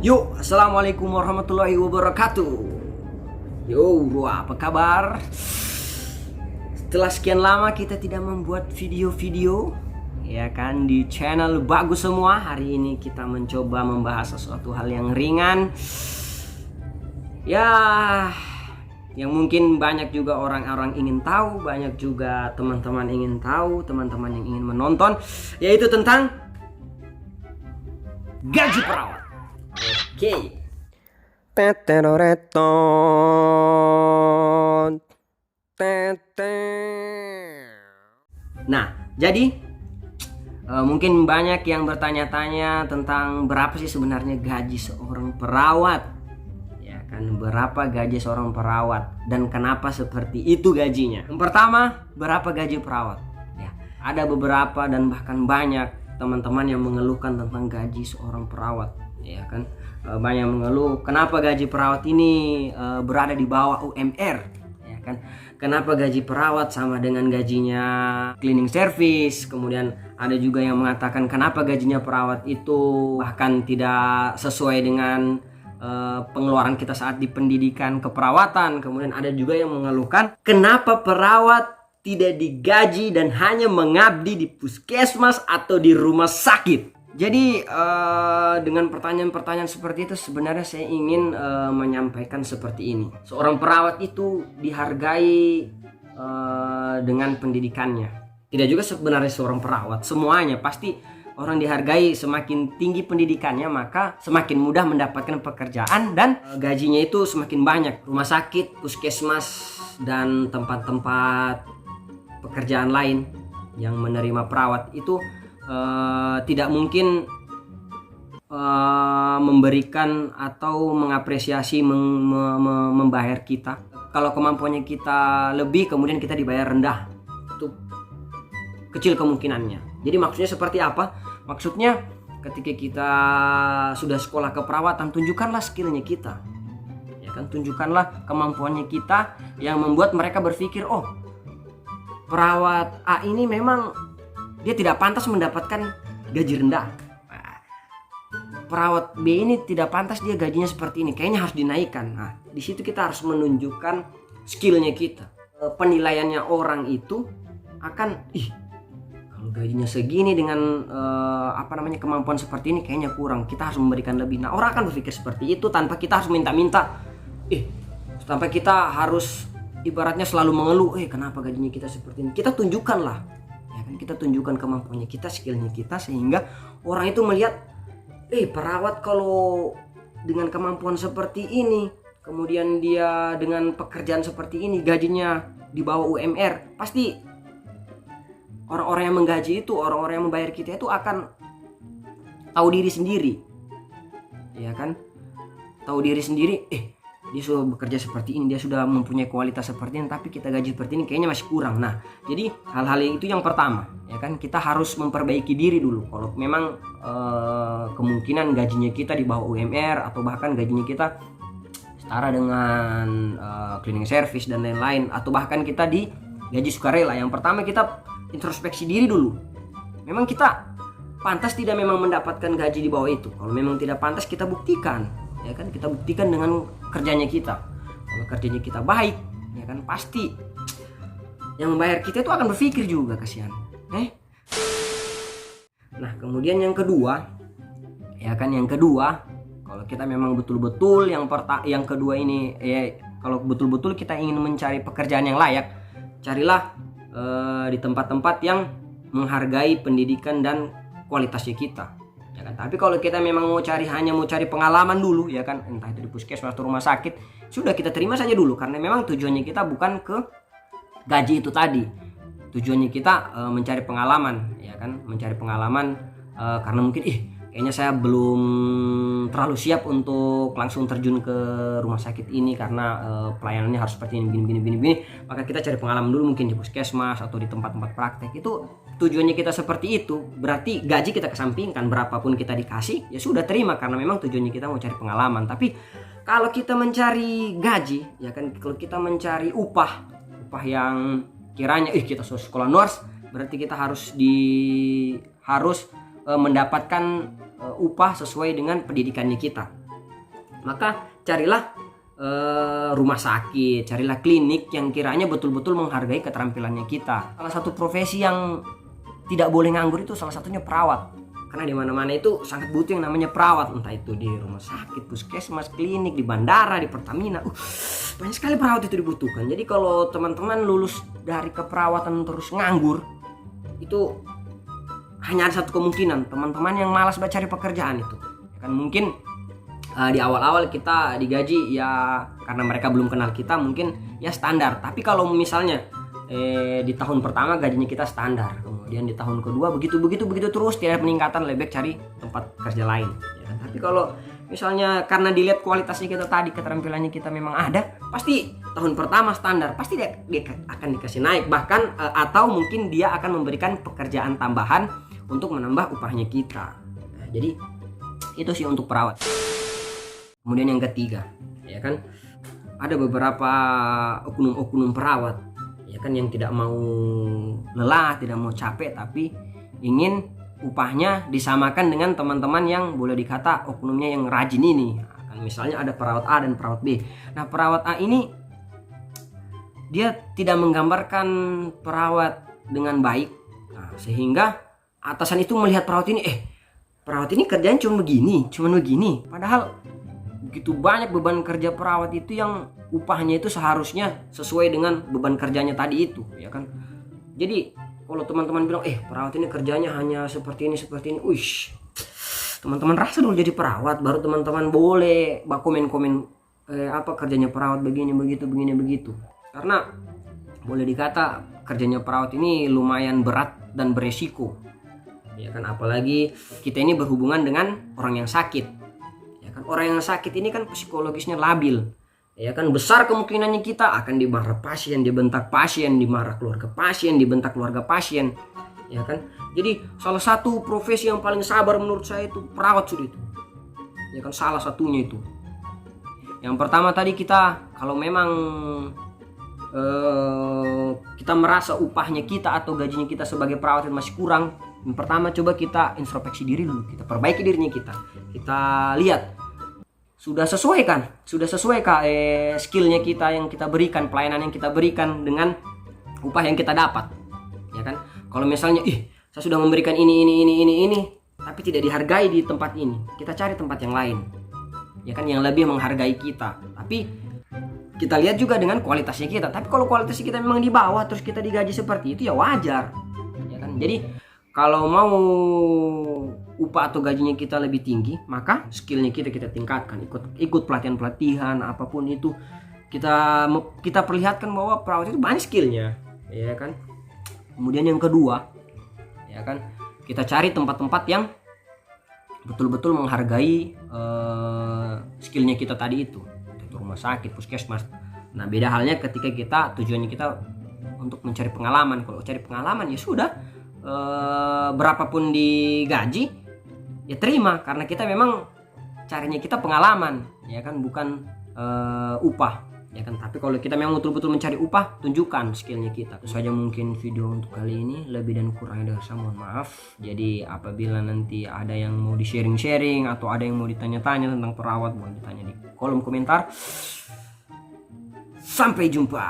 Yuk, assalamualaikum warahmatullahi wabarakatuh. Yo, bro, apa kabar? Setelah sekian lama kita tidak membuat video-video, ya kan, di channel Bagus Semua. Hari ini kita mencoba membahas sesuatu hal yang ringan, ya, yang mungkin banyak juga orang-orang ingin tahu, banyak juga teman-teman ingin tahu, teman-teman yang ingin menonton, yaitu tentang gaji perawat. Oke. Nah, jadi mungkin banyak yang bertanya-tanya tentang berapa sih sebenarnya gaji seorang perawat. Ya kan, berapa gaji seorang perawat dan kenapa seperti itu gajinya. Yang pertama, berapa gaji perawat? Ya, ada beberapa dan bahkan banyak teman-teman yang mengeluhkan tentang gaji seorang perawat. Ya kan, banyak mengeluh kenapa gaji perawat ini berada di bawah UMR, ya kan, kenapa gaji perawat sama dengan gajinya cleaning service. Kemudian ada juga yang mengatakan kenapa gajinya perawat itu bahkan tidak sesuai dengan pengeluaran kita saat di pendidikan keperawatan. Kemudian ada juga yang mengeluhkan kenapa perawat tidak digaji dan hanya mengabdi di puskesmas atau di rumah sakit. Jadi dengan pertanyaan-pertanyaan seperti itu sebenarnya saya ingin menyampaikan seperti ini. Seorang perawat itu dihargai dengan pendidikannya. Tidak juga sebenarnya seorang perawat, semuanya pasti orang dihargai. Semakin tinggi pendidikannya maka semakin mudah mendapatkan pekerjaan dan gajinya itu semakin banyak. Rumah sakit, puskesmas, dan tempat-tempat pekerjaan lain yang menerima perawat itu tidak mungkin memberikan atau mengapresiasi membayar kita kalau kemampuannya kita lebih kemudian kita dibayar rendah. Itu kecil kemungkinannya. Jadi maksudnya seperti apa? Maksudnya ketika kita sudah sekolah keperawatan, tunjukkanlah skillnya kita, ya kan, tunjukkanlah kemampuannya kita yang membuat mereka berpikir, oh, perawat A ini memang dia tidak pantas mendapatkan gaji rendah. Nah, perawat B ini tidak pantas dia gajinya seperti ini, kayaknya harus dinaikkan. Nah, di situ kita harus menunjukkan skillnya kita. Penilaiannya orang itu akan, kalau gajinya segini dengan kemampuan seperti ini kayaknya kurang, kita harus memberikan lebih. Nah, orang akan berpikir seperti itu tanpa kita harus minta-minta. Tanpa kita harus ibaratnya selalu mengeluh, kenapa gajinya kita seperti ini. Kita tunjukkanlah. Kita tunjukkan kemampuannya kita, skillnya kita, sehingga orang itu melihat, perawat kalau dengan kemampuan seperti ini, kemudian dia dengan pekerjaan seperti ini, gajinya di bawah UMR, pasti orang-orang yang menggaji itu, orang-orang yang membayar kita itu akan tahu diri sendiri, ya kan, tahu diri sendiri, dia sudah bekerja seperti ini, dia sudah mempunyai kualitas seperti ini, tapi kita gaji seperti ini kayaknya masih kurang. Nah, jadi hal-hal itu yang pertama, ya kan, kita harus memperbaiki diri dulu. Kalau memang kemungkinan gajinya kita di bawah UMR atau bahkan gajinya kita setara dengan cleaning service dan lain-lain, atau bahkan kita di gaji sukarela, yang pertama kita introspeksi diri dulu. Memang kita pantas tidak memang mendapatkan gaji di bawah itu? Kalau memang tidak pantas, kita buktikan. Ya kan, kita buktikan dengan kerjanya kita. Kalau kerjanya kita baik, ya kan, pasti yang membayar kita itu akan berpikir juga, kasihan. Nah, kemudian yang kedua, ya kan, yang kedua, kalau kita memang betul-betul yang kedua ini, kalau betul-betul kita ingin mencari pekerjaan yang layak, carilah di tempat-tempat yang menghargai pendidikan dan kualitasnya kita. Ya kan? Tapi kalau kita memang hanya mau cari pengalaman dulu, ya kan, entah itu di puskesmas atau rumah sakit, sudah kita terima saja dulu, karena memang tujuannya kita bukan ke gaji itu tadi. Tujuannya kita mencari pengalaman, ya kan, mencari pengalaman karena mungkin kayaknya saya belum terlalu siap untuk langsung terjun ke rumah sakit ini karena pelayanannya harus seperti ini, gini. Maka kita cari pengalaman dulu mungkin di puskesmas atau di tempat-tempat praktek. Itu tujuannya kita seperti itu. Berarti gaji kita kesampingkan, berapapun kita dikasih ya sudah terima, karena memang tujuannya kita mau cari pengalaman. Tapi kalau kita mencari gaji, ya kan, kalau kita mencari upah yang kiranya kita sekolah nurse, berarti kita harus mendapatkan upah sesuai dengan pendidikannya kita. maka carilah rumah sakit, carilah klinik yang kiranya betul-betul menghargai keterampilannya kita. Salah satu profesi yang tidak boleh nganggur itu salah satunya perawat. Karena di mana-mana itu sangat butuh yang namanya perawat, entah itu di rumah sakit, puskesmas, klinik, di bandara, di Pertamina. Banyak sekali perawat itu dibutuhkan. Jadi kalau teman-teman lulus dari keperawatan terus nganggur, itu hanya ada satu kemungkinan, teman-teman yang malas cari pekerjaan itu. Kan mungkin di awal-awal kita digaji ya karena mereka belum kenal kita, mungkin ya standar. Tapi kalau misalnya di tahun pertama gajinya kita standar, kemudian di tahun kedua begitu terus, tidak ada peningkatan, lebih baik cari tempat kerja lain ya. Tapi kalau misalnya karena dilihat kualitasnya kita tadi, keterampilannya kita memang ada, pasti tahun pertama standar, pasti dia akan dikasih naik, bahkan atau mungkin dia akan memberikan pekerjaan tambahan untuk menambah upahnya kita. Nah, jadi itu sih untuk perawat. Kemudian yang ketiga, ya kan, ada beberapa oknum-oknum perawat, ya kan, yang tidak mau lelah, tidak mau capek, tapi ingin upahnya disamakan dengan teman-teman yang boleh dikata oknumnya yang rajin ini. Kan misalnya ada perawat A dan perawat B. Nah, perawat A ini dia tidak menggambarkan perawat dengan baik, sehingga atasan itu melihat perawat ini kerjaan cuma begini, padahal begitu banyak beban kerja perawat itu yang upahnya itu seharusnya sesuai dengan beban kerjanya tadi itu, ya kan. Jadi kalau teman-teman bilang perawat ini kerjanya hanya seperti ini, teman-teman rasa dulu jadi perawat, baru teman-teman boleh komen kerjanya perawat begini begitu. Karena boleh dikata kerjanya perawat ini lumayan berat dan beresiko, ya kan, apalagi kita ini berhubungan dengan orang yang sakit. Orang yang sakit ini kan psikologisnya labil, ya kan, besar kemungkinannya kita akan dimarah pasien, dibentak pasien, dimarah keluarga pasien, dibentak keluarga pasien, ya kan. Jadi salah satu profesi yang paling sabar menurut saya itu perawat sudah itu, ya kan, salah satunya itu. Yang pertama tadi, kita kalau memang kita merasa upahnya kita atau gajinya kita sebagai perawat masih kurang, yang pertama coba kita introspeksi diri dulu, kita perbaiki dirinya kita lihat sudah sesuai kah skillnya kita yang kita berikan, pelayanan yang kita berikan dengan upah yang kita dapat, ya kan. Kalau misalnya saya sudah memberikan ini tapi tidak dihargai di tempat ini, kita cari tempat yang lain, ya kan, yang lebih menghargai kita. Tapi kita lihat juga dengan kualitasnya kita. Tapi kalau kualitasnya kita memang di bawah terus kita digaji seperti itu, ya wajar, ya kan. Jadi kalau mau upah atau gajinya kita lebih tinggi, maka skillnya kita tingkatkan, ikut pelatihan apapun itu, kita perlihatkan bahwa perawat itu banyak skillnya, ya kan. Kemudian yang kedua, ya kan, kita cari tempat-tempat yang betul-betul menghargai skillnya kita tadi itu rumah sakit, puskesmas. Nah, beda halnya ketika tujuannya kita untuk mencari pengalaman. Kalau cari pengalaman ya sudah, berapapun digaji ya terima, karena kita memang carinya kita pengalaman, ya kan, bukan upah, ya kan. Tapi kalau kita memang betul-betul mencari upah, tunjukkan skillnya kita. Itu saja mungkin video untuk kali ini, lebih dan kurangnya dari saya mohon maaf. Jadi apabila nanti ada yang mau di sharing atau ada yang mau ditanya-tanya tentang perawat, boleh ditanya di kolom komentar. Sampai jumpa.